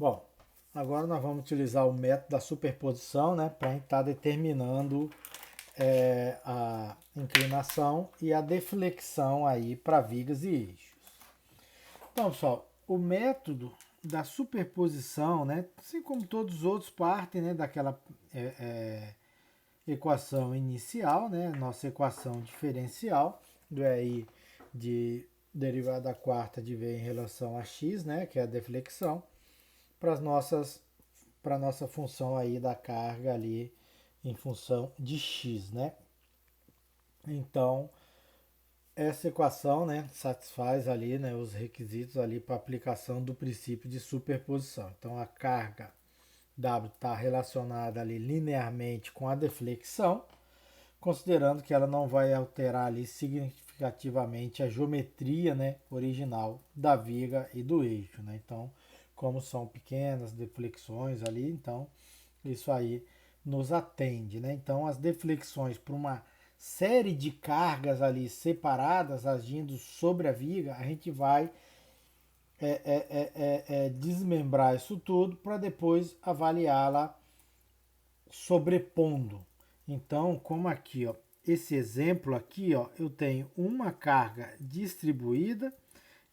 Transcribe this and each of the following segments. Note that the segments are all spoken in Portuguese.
Bom, agora nós vamos utilizar o método da superposição, né, para estar determinando a inclinação e a deflexão aí para vigas e eixos. Então, pessoal, o método da superposição, né, assim como todos os outros, partem, né, daquela equação inicial, né, nossa equação diferencial, do EI de derivada quarta de V em relação a x, né, que é a deflexão, para a nossa função aí da carga ali em função de x, né? Então, essa equação, né, satisfaz ali, né, os requisitos ali para aplicação do princípio de superposição. Então, a carga W está relacionada ali linearmente com a deflexão, considerando que ela não vai alterar ali significativamente a geometria, né, original da viga e do eixo, né? Então, como são pequenas deflexões ali, então isso aí nos atende, né? Então, as deflexões por uma série de cargas ali separadas agindo sobre a viga, a gente vai desmembrar isso tudo para depois avaliá-la sobrepondo. Então, como aqui, ó, esse exemplo aqui, ó, eu tenho uma carga distribuída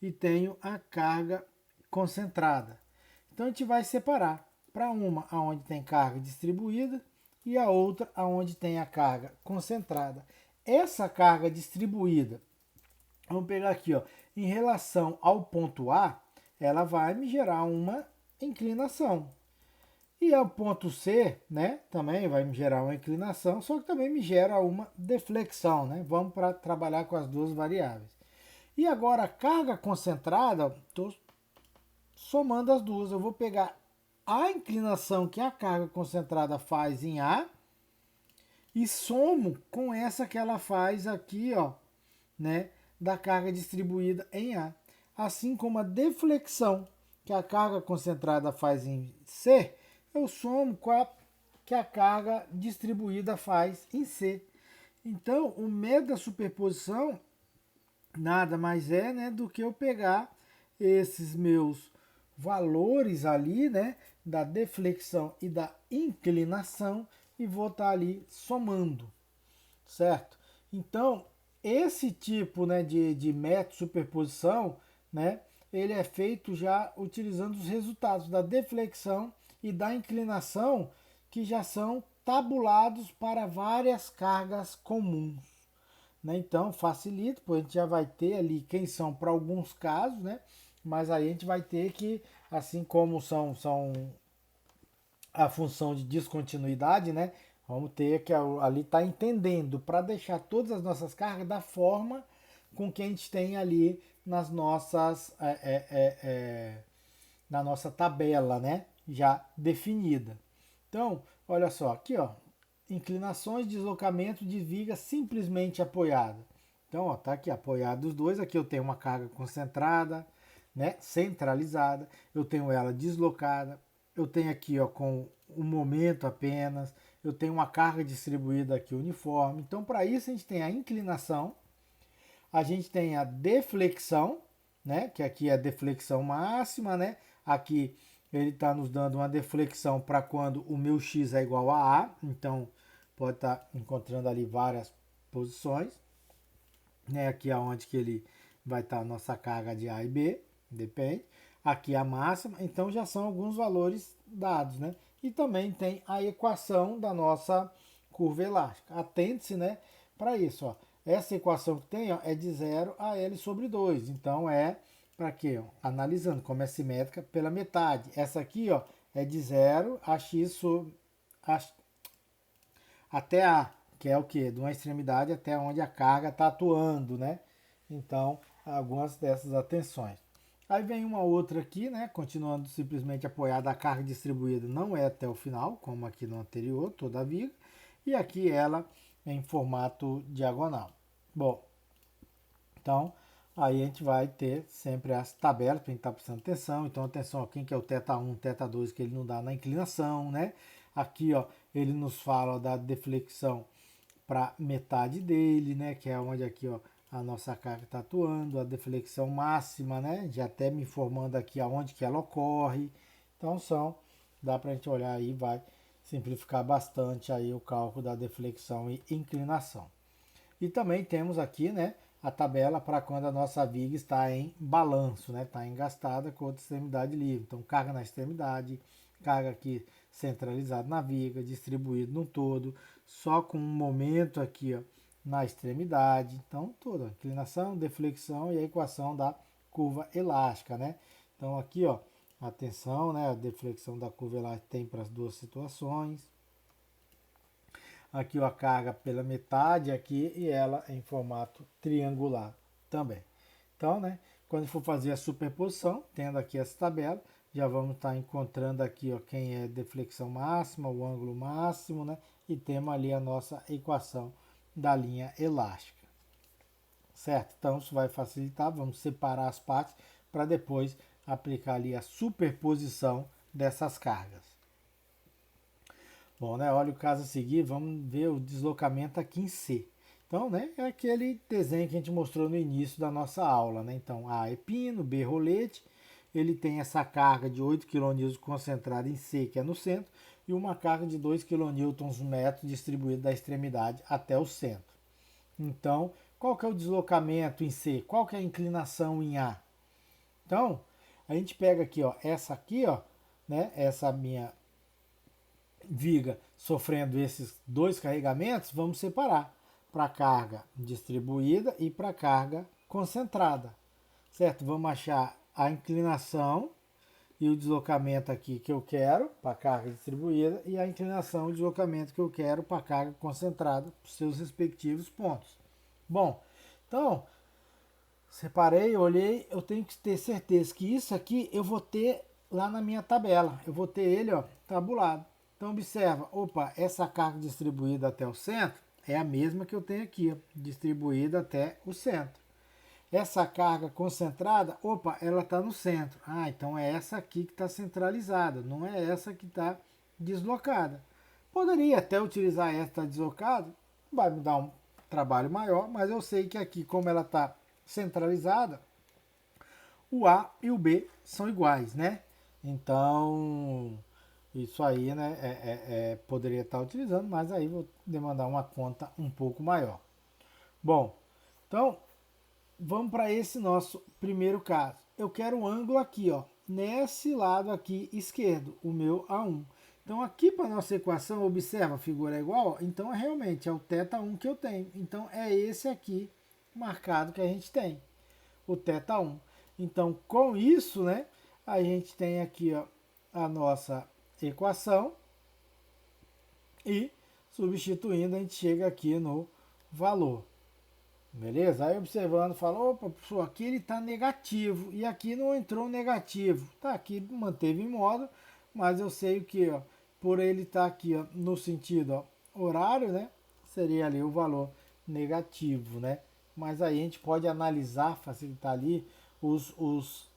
e tenho a carga concentrada. Então a gente vai separar para uma aonde tem carga distribuída e a outra aonde tem a carga concentrada. Essa carga distribuída, vamos pegar aqui, ó, em relação ao ponto A, ela vai me gerar uma inclinação. E o ponto C, né, também vai me gerar uma inclinação, só que também me gera uma deflexão, né? Vamos para trabalhar com as duas variáveis. E agora a carga concentrada, estou somando as duas. Eu vou pegar a inclinação que a carga concentrada faz em A e somo com essa que ela faz aqui, ó, né, da carga distribuída em A. Assim como a deflexão que a carga concentrada faz em C, eu somo com a que a carga distribuída faz em C. Então, o método da superposição nada mais é, né, do que eu pegar esses meus valores ali, né, da deflexão e da inclinação e vou estar ali somando, certo? Então, esse tipo, né, de método de superposição, né, ele é feito já utilizando os resultados da deflexão e da inclinação que já são tabulados para várias cargas comuns. Né? Então facilita, pois a gente já vai ter ali quem são para alguns casos, né? Mas aí a gente vai ter que, assim como são a função de descontinuidade, né? Vamos ter que ali estar entendendo para deixar todas as nossas cargas da forma com que a gente tem ali nas nossas na nossa tabela, né? Já definida. Então, olha só, aqui ó, inclinações de deslocamento de viga simplesmente apoiada. Então, ó, tá aqui apoiado os dois. Aqui eu tenho uma carga concentrada, né, centralizada. Eu tenho ela deslocada. Eu tenho aqui, ó, com um momento apenas. Eu tenho uma carga distribuída aqui uniforme. Então, para isso a gente tem a inclinação, a gente tem a deflexão, né, que aqui é a deflexão máxima, né? Aqui ele está nos dando uma deflexão para quando o meu x é igual a A, então pode estar tá encontrando ali várias posições, né? Aqui é onde que ele vai estar tá a nossa carga de A e B, depende. Aqui a máxima, então já são alguns valores dados, né? E também tem a equação da nossa curva elástica. Atente-se, né, para isso, ó. Essa equação que tem, ó, é de 0 a L sobre 2. Então é para quê? Analisando como é simétrica pela metade. Essa aqui, ó, é de 0 a x sobre a, até A, que é o que? De uma extremidade até onde a carga está atuando, né? Então, algumas dessas atenções. Aí vem uma outra aqui, né? Continuando simplesmente apoiada, a carga distribuída não é até o final, como aqui no anterior, toda a viga. E aqui ela em formato diagonal. Bom, então aí a gente vai ter sempre as tabelas para a gente estar prestando atenção. Então, atenção aqui que é o θ1, θ2, que ele não dá na inclinação, né? Aqui, ó, ele nos fala da deflexão para metade dele, né? Que é onde aqui, ó, a nossa carga está atuando, a deflexão máxima, né? Já até me informando aqui aonde que ela ocorre. Então dá para a gente olhar aí, vai simplificar bastante aí o cálculo da deflexão e inclinação. E também temos aqui, né, a tabela para quando a nossa viga está em balanço, né, está engastada com outra extremidade livre. Então, carga na extremidade, carga aqui centralizada na viga, distribuído no todo, só com um momento aqui, ó, na extremidade. Então, tudo, inclinação, deflexão e a equação da curva elástica, né? Então, aqui, ó, atenção, né, a deflexão da curva elástica tem para as duas situações. Aqui a carga pela metade aqui e ela em formato triangular também. Então, né, quando for fazer a superposição, tendo aqui essa tabela, já vamos estar encontrando aqui, ó, quem é deflexão máxima, o ângulo máximo, né, e temos ali a nossa equação da linha elástica. Certo? Então isso vai facilitar, vamos separar as partes para depois aplicar ali a superposição dessas cargas. Bom, né? Olha o caso a seguir, vamos ver o deslocamento aqui em C. Então, né, é aquele desenho que a gente mostrou no início da nossa aula, né? Então, A é pino, B rolete, ele tem essa carga de 8 kN concentrada em C, que é no centro, e uma carga de 2 kNm distribuída da extremidade até o centro. Então, qual que é o deslocamento em C? Qual que é a inclinação em A? Então, a gente pega aqui, ó, essa aqui, ó, né, essa minha viga sofrendo esses dois carregamentos, vamos separar para carga distribuída e para carga concentrada, certo? Vamos achar a inclinação e o deslocamento aqui que eu quero para carga distribuída e a inclinação e o deslocamento que eu quero para carga concentrada, para os seus respectivos pontos. Bom, então, separei, olhei, eu tenho que ter certeza que isso aqui eu vou ter lá na minha tabela, eu vou ter ele, ó, tabulado. Então observa, opa, essa carga distribuída até o centro é a mesma que eu tenho aqui, ó, distribuída até o centro. Essa carga concentrada, opa, ela está no centro. Ah, então é essa aqui que está centralizada, não é essa que está deslocada. Poderia até utilizar esta deslocada, vai me dar um trabalho maior, mas eu sei que aqui, como ela está centralizada, o A e o B são iguais, né? Então, isso aí, né, poderia estar utilizando, mas aí vou demandar uma conta um pouco maior. Bom, então, vamos para esse nosso primeiro caso. Eu quero um ângulo aqui, ó, nesse lado aqui esquerdo, o meu A1. Então, aqui para nossa equação, observa, a figura é igual, então realmente é o θ1 que eu tenho. Então, é esse aqui marcado que a gente tem, o θ1. Então, com isso, né, a gente tem aqui, ó, a nossa equação e substituindo a gente chega aqui no valor. Beleza? Aí observando, fala, opa, professor, aqui ele está negativo e aqui não entrou negativo. Tá, aqui manteve em modo, mas eu sei que, ó, por ele estar aqui, ó, no sentido, ó, horário, né, seria ali o valor negativo, né? Mas aí a gente pode analisar, facilitar ali os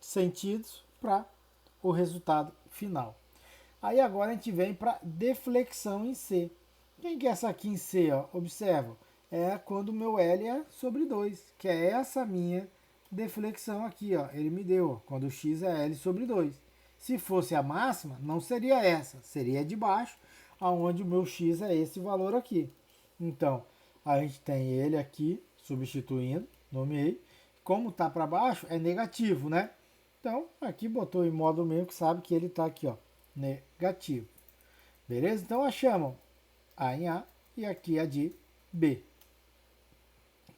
sentidos para o resultado final. Aí agora a gente vem para deflexão em C. Quem que é essa aqui em C? Ó? Observa, é quando o meu L é sobre 2, que é essa minha deflexão aqui. Ó. Ele me deu, ó, quando o X é L sobre 2. Se fosse a máxima, não seria essa, seria de baixo, aonde o meu X é esse valor aqui. Então, a gente tem ele aqui, substituindo, nomeei. Como está para baixo, é negativo, né? Então, aqui botou em modo mesmo que sabe que ele está aqui, ó, negativo. Beleza? Então, achamos A em A e aqui a de B.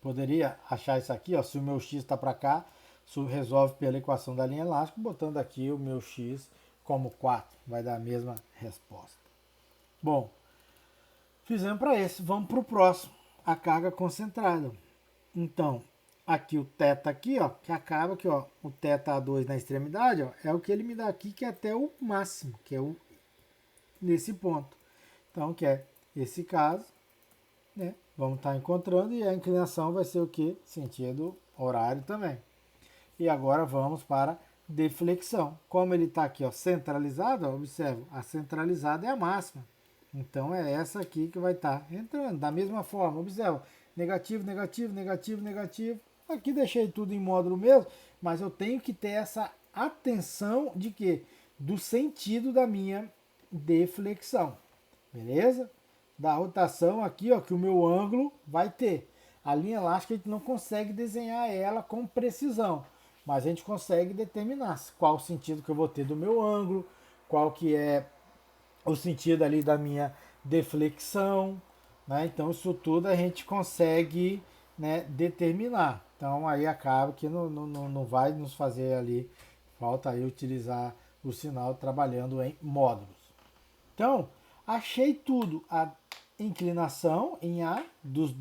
Poderia achar isso aqui, ó, se o meu X está para cá, resolve pela equação da linha elástica, botando aqui o meu X como 4. Vai dar a mesma resposta. Bom, fizemos para esse. Vamos para o próximo. A carga concentrada. Então, aqui o θ aqui, ó, que acaba aqui, ó, o θ2 na extremidade, ó, é o que ele me dá aqui, que é até o máximo, que é o nesse ponto. Então, que é esse caso, né? Vamos estar encontrando e a inclinação vai ser o que? Sentido horário também. E agora vamos para deflexão. Como ele está aqui, ó, centralizado, ó, observa, a centralizada é a máxima. Então é essa aqui que vai estar entrando. Da mesma forma, observa, negativo, negativo, negativo, negativo. Aqui deixei tudo em módulo mesmo, mas eu tenho que ter essa atenção de que do sentido da minha deflexão, beleza? Da rotação aqui, ó, que o meu ângulo vai ter. A linha elástica a gente não consegue desenhar ela com precisão, mas a gente consegue determinar qual o sentido que eu vou ter do meu ângulo, qual que é o sentido ali da minha deflexão, né? Então isso tudo a gente consegue, né, determinar. Então aí acaba que não vai nos fazer ali falta aí utilizar o sinal trabalhando em módulos. Então, achei tudo, a inclinação em A das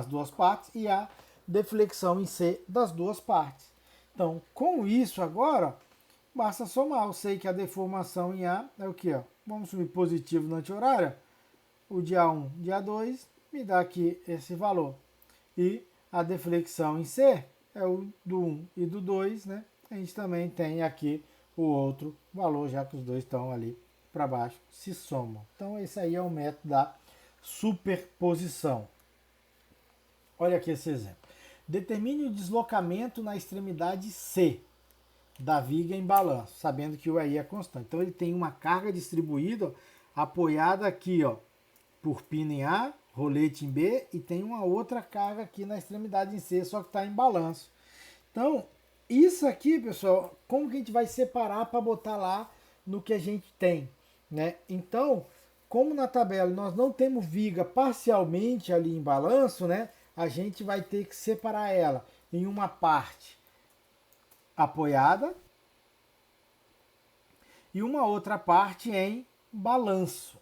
duas partes e a deflexão em C das duas partes. Então, com isso agora, basta somar. Eu sei que a deformação em A é o que? Vamos subir positivo na anti-horária. O de A1, de A2, me dá aqui esse valor. E a deflexão em C é o do 1 e do 2, né? A gente também tem aqui o outro valor, já que os dois estão ali para baixo, se somam. Então esse aí é o método da superposição. Olha aqui esse exemplo. Determine o deslocamento na extremidade C da viga em balanço, sabendo que o EI é constante. Então ele tem uma carga distribuída, ó, apoiada aqui, ó, por pino em A, rolete em B, e tem uma outra carga aqui na extremidade em C, só que está em balanço. Então, isso aqui, pessoal, como que a gente vai separar para botar lá no que a gente tem, né? Então, como na tabela nós não temos viga parcialmente ali em balanço, né? A gente vai ter que separar ela em uma parte apoiada e uma outra parte em balanço,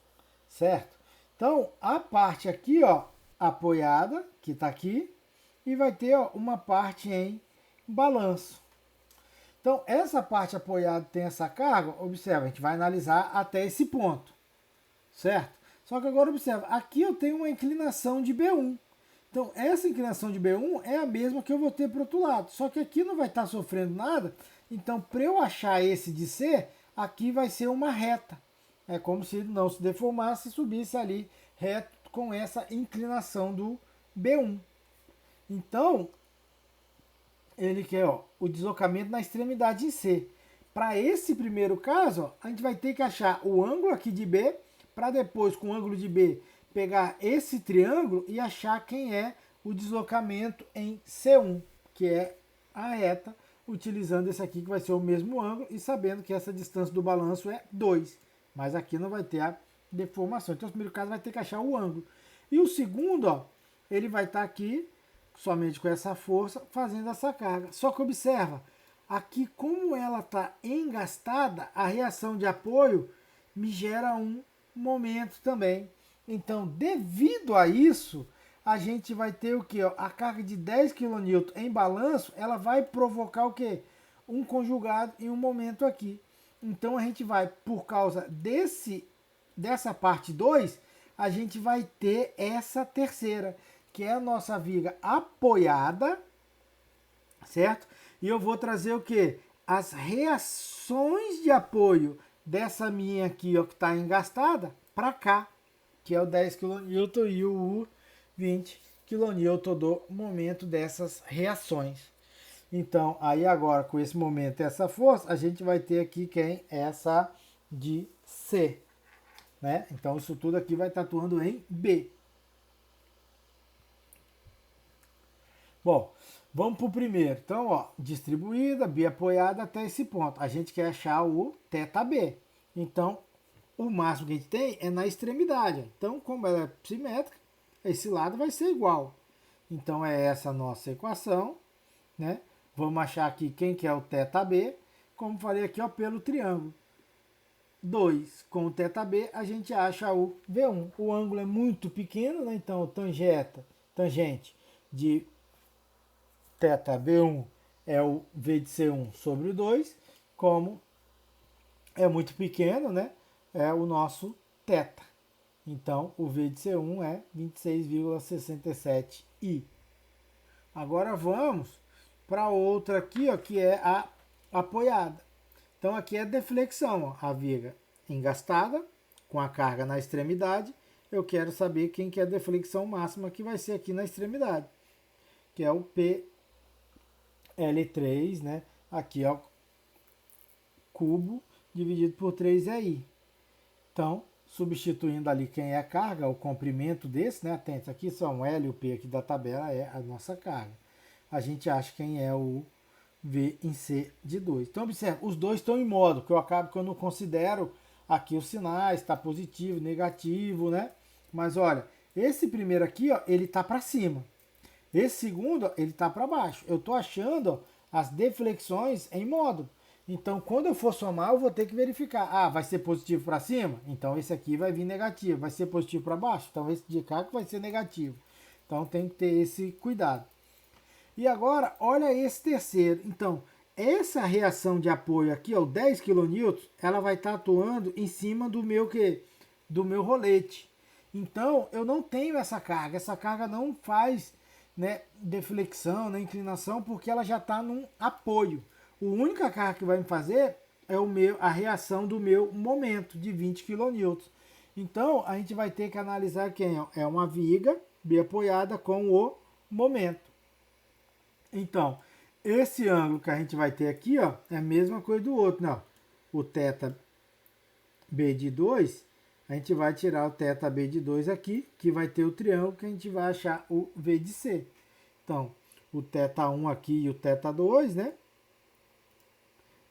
certo? Então, a parte aqui, ó, apoiada, que está aqui, e vai ter, ó, uma parte em balanço. Então, essa parte apoiada tem essa carga, observa, a gente vai analisar até esse ponto, certo? Só que agora observa, aqui eu tenho uma inclinação de B1. Então, essa inclinação de B1 é a mesma que eu vou ter para o outro lado. Só que aqui não vai estar sofrendo nada. Então, para eu achar esse de C, aqui vai ser uma reta. É como se não se deformasse e subisse ali reto com essa inclinação do B1. Então, ele quer, ó, o deslocamento na extremidade em C. Para esse primeiro caso, ó, a gente vai ter que achar o ângulo aqui de B, para depois, com o ângulo de B, pegar esse triângulo e achar quem é o deslocamento em C1, que é a reta, utilizando esse aqui que vai ser o mesmo ângulo e sabendo que essa distância do balanço é 2. Mas aqui não vai ter a deformação. Então, no primeiro caso, vai ter que achar o ângulo. E o segundo, ó, ele vai estar aqui, somente com essa força, fazendo essa carga. Só que observa, aqui como ela está engastada, a reação de apoio me gera um momento também. Então, devido a isso, a gente vai ter o que? A carga de 10 kN em balanço, ela vai provocar o que? Um conjugado e um momento aqui. Então, a gente vai, por causa dessa parte 2, a gente vai ter essa terceira, que é a nossa viga apoiada, certo? E eu vou trazer o que? As reações de apoio dessa minha aqui, ó, que está engastada, para cá, que é o 10 kN e o 20 kN do momento dessas reações. Então, aí agora, com esse momento e essa força, a gente vai ter aqui quem? Essa de C. Né? Então, isso tudo aqui vai estar atuando em B. Bom, vamos para o primeiro. Então, ó, distribuída, B apoiada até esse ponto. A gente quer achar o θB. Então, o máximo que a gente tem é na extremidade. Então, como ela é simétrica, esse lado vai ser igual. Então, é essa a nossa equação, né? Vamos achar aqui quem que é o θB. Como falei aqui, ó, pelo triângulo. 2 com o θB, a gente acha o V1. O ângulo é muito pequeno, né? Então, tangente de θB1 é o V de C1 sobre o 2. Como é muito pequeno, né? É o nosso θ. Então, o V de C1 é 26,67i. Agora vamos para outra aqui, ó, que é a apoiada. Então, aqui é deflexão, ó, a viga engastada, com a carga na extremidade. Eu quero saber quem que é a deflexão máxima, que vai ser aqui na extremidade, que é o PL3, né? Aqui, ó, cubo dividido por 3 é I. Então, substituindo ali quem é a carga, o comprimento desse, né? Atento, aqui são o L e o P aqui da tabela é a nossa carga. A gente acha quem é o V em C de 2. Então, observe, os dois estão em modo, que eu não considero aqui os sinais, está positivo, negativo, né? Mas olha, esse primeiro aqui, ó, ele está para cima. Esse segundo, ó, ele está para baixo. Eu estou achando ó, as deflexões em módulo. Então, quando eu for somar, eu vou ter que verificar. Ah, vai ser positivo para cima? Então, esse aqui vai vir negativo. Vai ser positivo para baixo? Então, esse de cá que vai ser negativo. Então, tem que ter esse cuidado. E agora, olha esse terceiro. Então, essa reação de apoio aqui, ó, 10 kN, ela vai estar atuando em cima do meu quê? Do meu rolete. Então, eu não tenho essa carga. Essa carga não faz, né, deflexão, né, inclinação, porque ela já está num apoio. A única carga que vai me fazer é a reação do meu momento de 20 kN. Então, a gente vai ter que analisar quem é uma viga B apoiada com o momento. Então, esse ângulo que a gente vai ter aqui, ó, é a mesma coisa do outro, né? O θ B de 2, a gente vai tirar o θ B de 2 aqui, que vai ter o triângulo que a gente vai achar o V de C. Então, o θ1 aqui e o θ2, né?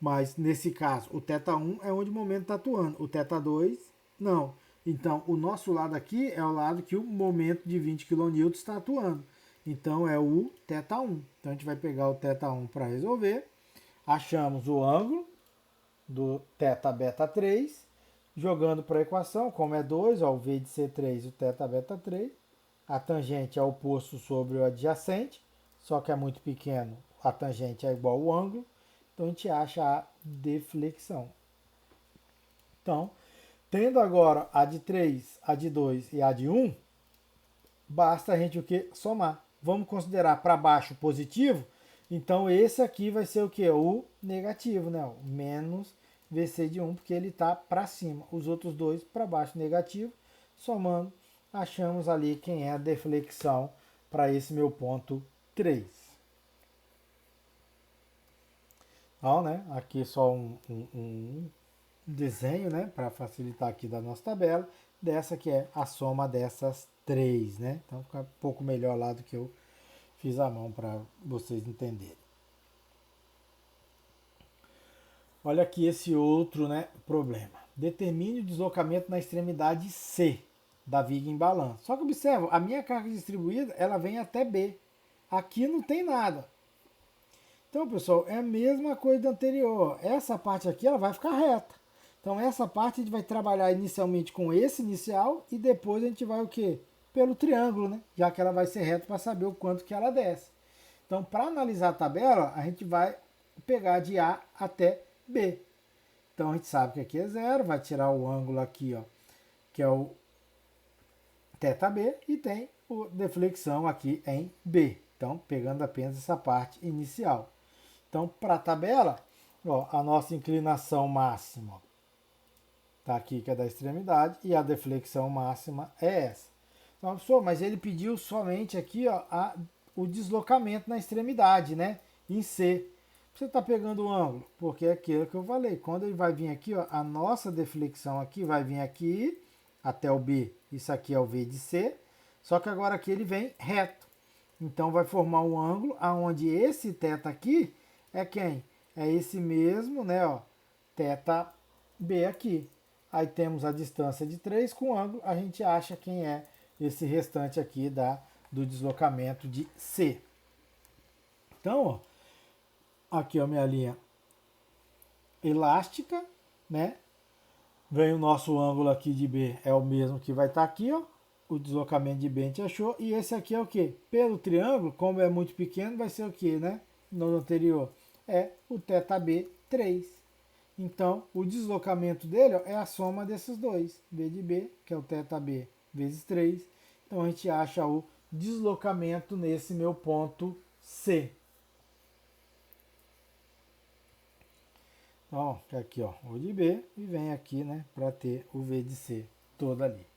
Mas, nesse caso, o θ1 é onde o momento está atuando. O θ2, não. Então, o nosso lado aqui é o lado que o momento de 20 kN está atuando. Então, é o θ1. Então, a gente vai pegar o θ1 para resolver. Achamos o ângulo do θ beta 3. Jogando para a equação, como é 2, ó, o V de C3 e o θ beta 3. A tangente é oposto sobre o adjacente, só que é muito pequeno. A tangente é igual ao ângulo. Então, a gente acha a deflexão. Então, tendo agora a de 3, a de 2 e a de 1, basta a gente o que? Somar. Vamos considerar para baixo positivo, então esse aqui vai ser o que? O negativo, né? O menos VC de 1, porque ele está para cima. Os outros dois para baixo negativo. Somando, achamos ali quem é a deflexão para esse meu ponto 3. Então, né? Aqui só um desenho, né? Para facilitar aqui da nossa tabela. Dessa que é a soma dessas 3, né? Então fica um pouco melhor lá do que eu fiz à mão para vocês entenderem. Olha aqui esse outro, né, problema. Determine o deslocamento na extremidade C da viga em balanço. Só que observa, a minha carga distribuída, ela vem até B. Aqui não tem nada. Então, pessoal, é a mesma coisa do anterior. Essa parte aqui, ela vai ficar reta. Então, essa parte a gente vai trabalhar inicialmente com esse inicial e depois a gente vai o quê? Pelo triângulo, né? Já que ela vai ser reta para saber o quanto que ela desce. Então, para analisar a tabela, a gente vai pegar de A até B. Então, a gente sabe que aqui é 0, vai tirar o ângulo aqui, ó, que é o θB, e tem a deflexão aqui em B. Então, pegando apenas essa parte inicial. Então, para a tabela, ó, a nossa inclinação máxima está aqui, que é da extremidade, e a deflexão máxima é essa. Então, professor, mas ele pediu somente aqui ó, o deslocamento na extremidade, né? Em C. Você está pegando o ângulo, porque é aquilo que eu falei. Quando ele vai vir aqui, ó, a nossa deflexão aqui vai vir aqui até o B. Isso aqui é o V de C. Só que agora aqui ele vem reto. Então vai formar um ângulo aonde esse θ aqui é quem? É esse mesmo, né, ó, θB aqui. Aí temos a distância de 3 com o ângulo, a gente acha quem é esse restante aqui do deslocamento de C. Então, ó, aqui ó, minha linha elástica, né? Vem o nosso ângulo aqui de B, é o mesmo que vai estar aqui, ó. O deslocamento de B a gente achou. E esse aqui é o que? Pelo triângulo, como é muito pequeno, vai ser o que, né? No anterior, é o θB 3. Então, o deslocamento dele ó, é a soma desses dois. B de B, que é o θB, vezes 3. Então, a gente acha o deslocamento nesse meu ponto C. Então, aqui ó, o de B e vem aqui, né, para ter o V de C todo ali.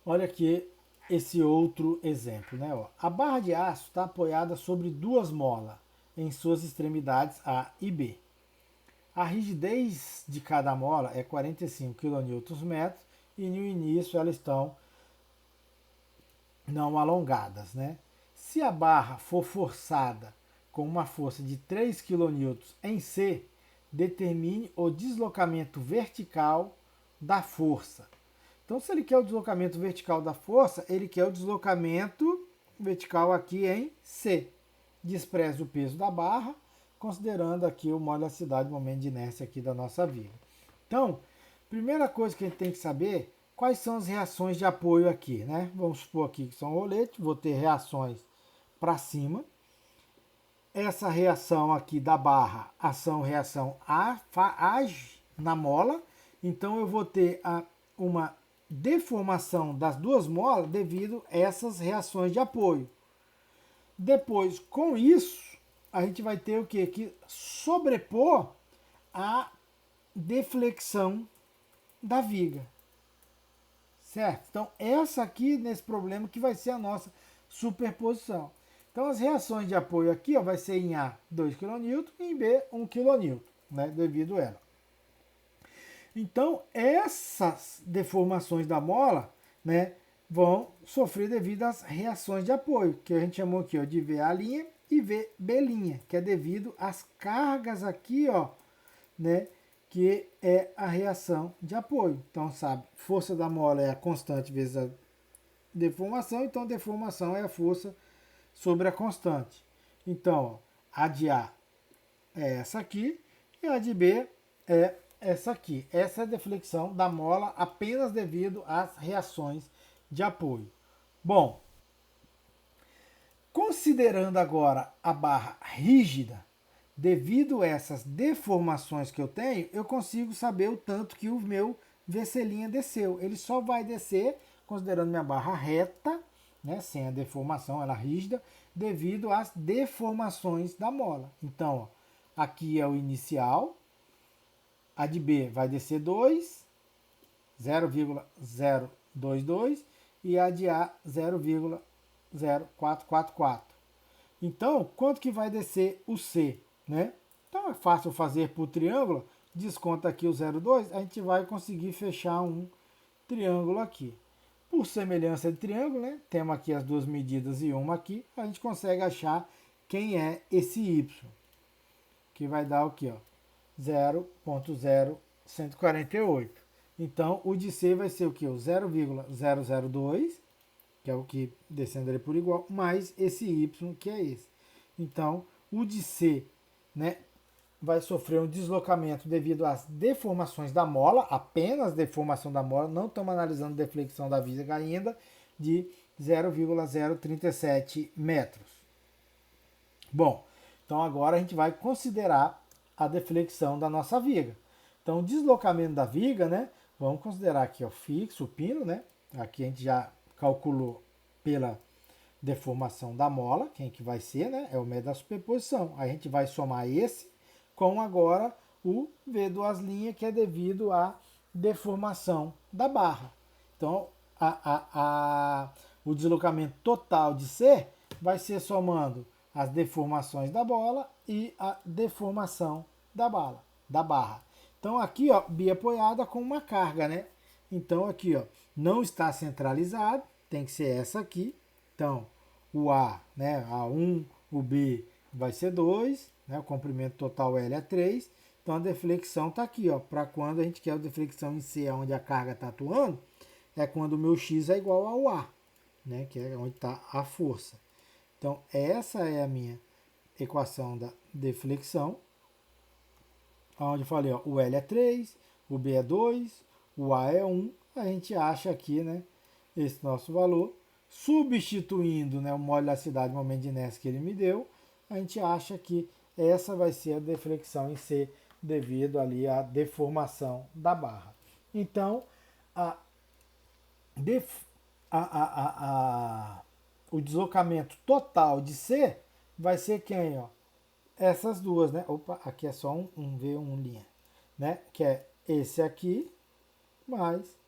Olha aqui esse outro exemplo, né? Ó. A barra de aço está apoiada sobre duas molas em suas extremidades A e B. A rigidez de cada mola é 45 kN e no início elas estão não alongadas, né? Se a barra for forçada com uma força de 3 kN em C, determine o deslocamento vertical da força. Então, se ele quer o deslocamento vertical da força, ele quer o deslocamento vertical aqui em C. Despreze o peso da barra, considerando aqui o molhacidade, o momento de inércia aqui da nossa viga. Então, primeira coisa que a gente tem que saber, quais são as reações de apoio aqui, né? Vamos supor aqui que são rolete, vou ter reações para cima. Essa reação aqui da barra, ação-reação, age na mola, então eu vou ter uma deformação das duas molas devido a essas reações de apoio. Depois, com isso, a gente vai ter o quê? Que sobrepor a deflexão da viga. Certo? Então, essa aqui, nesse problema, que vai ser a nossa superposição. Então, as reações de apoio aqui ó, vai ser em A 2 kN e em B 1 kN, né, devido a ela. Então, essas deformações da mola, né, vão sofrer devido às reações de apoio, que a gente chamou aqui ó, de VA' e VB', que é devido às cargas aqui, ó, né, que é a reação de apoio. Então, sabe, força da mola é a constante vezes a deformação, então a deformação é a força sobre a constante. Então, a de A é essa aqui e a de B é essa aqui. Essa é a deflexão da mola apenas devido às reações de apoio. Bom, considerando agora a barra rígida, devido a essas deformações que eu tenho, eu consigo saber o tanto que o meu VC' desceu. Ele só vai descer, considerando minha barra reta, né, sem a deformação, ela rígida, devido às deformações da mola. Então, ó, aqui é o inicial, a de B vai descer 2, 0,022 e a de A 0,0444. Então, quanto que vai descer o C, né? Então é fácil fazer por triângulo, desconta aqui o 0,2, a gente vai conseguir fechar um triângulo aqui. Por semelhança de triângulo, né? Temos aqui as duas medidas e uma aqui, a gente consegue achar quem é esse Y, que vai dar o quê? 0,0148. Então, o de C vai ser o que? O 0,002, que é o que descendo ali por igual, mais esse Y, que é esse. Então, o de C, né, vai sofrer um deslocamento devido às deformações da mola, apenas deformação da mola, não estamos analisando deflexão da viga ainda, de 0,037 metros. Bom, então agora a gente vai considerar a deflexão da nossa viga. Então, o deslocamento da viga, né, vamos considerar aqui o fixo, o pino, né, aqui a gente já calculou pela deformação da mola, quem que vai ser, né? É o médio da superposição. A gente vai somar esse com agora o V2', que é devido à deformação da barra. Então, o deslocamento total de C vai ser somando as deformações da bola e a deformação da barra. Então, aqui, ó, biapoiada com uma carga, né? Então, aqui, ó, não está centralizado, tem que ser essa aqui. Então, o A, né, A1, o B vai ser 2, né, o comprimento total L é 3. Então, a deflexão está aqui, ó, para quando a gente quer a deflexão em C, onde a carga está atuando, é quando o meu X é igual ao A, né, que é onde está a força. Então, essa é a minha equação da deflexão, onde eu falei, ó, o L é 3, o B é 2, o A é 1, a gente acha aqui, né, esse nosso valor, substituindo, né, o molhacidade, o momento de inércia que ele me deu, a gente acha que essa vai ser a deflexão em C devido ali à deformação da barra. Então, o deslocamento total de C vai ser quem? Ó? Essas duas, né? Opa, aqui é só um V1', né? Que é esse aqui mais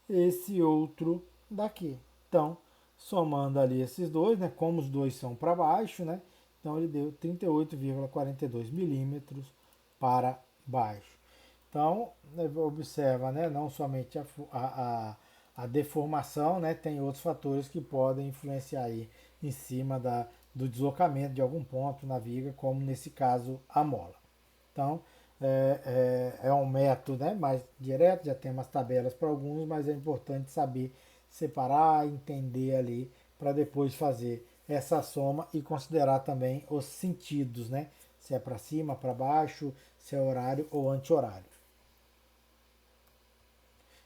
esse outro daqui. Então, somando ali esses dois, né? Como os dois são para baixo, né? Então, ele deu 38,42 milímetros para baixo. Então, observa, né, não somente a deformação, né, tem outros fatores que podem influenciar aí em cima do deslocamento de algum ponto na viga, como nesse caso a mola. Então, é um método, né, mais direto, já tem umas tabelas para alguns, mas é importante saber separar, entender ali, para depois fazer essa soma e considerar também os sentidos, né? Se é para cima, para baixo, se é horário ou anti-horário.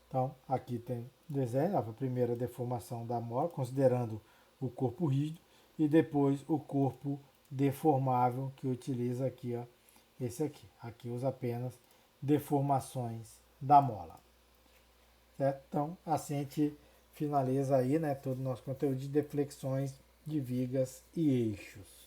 Então, aqui tem desenho, a primeira deformação da mola, considerando o corpo rígido, e depois o corpo deformável, que utiliza aqui, ó, esse aqui. Aqui usa apenas deformações da mola. Certo? Então, assim a gente finaliza aí, né, todo o nosso conteúdo de deflexões de vigas e eixos.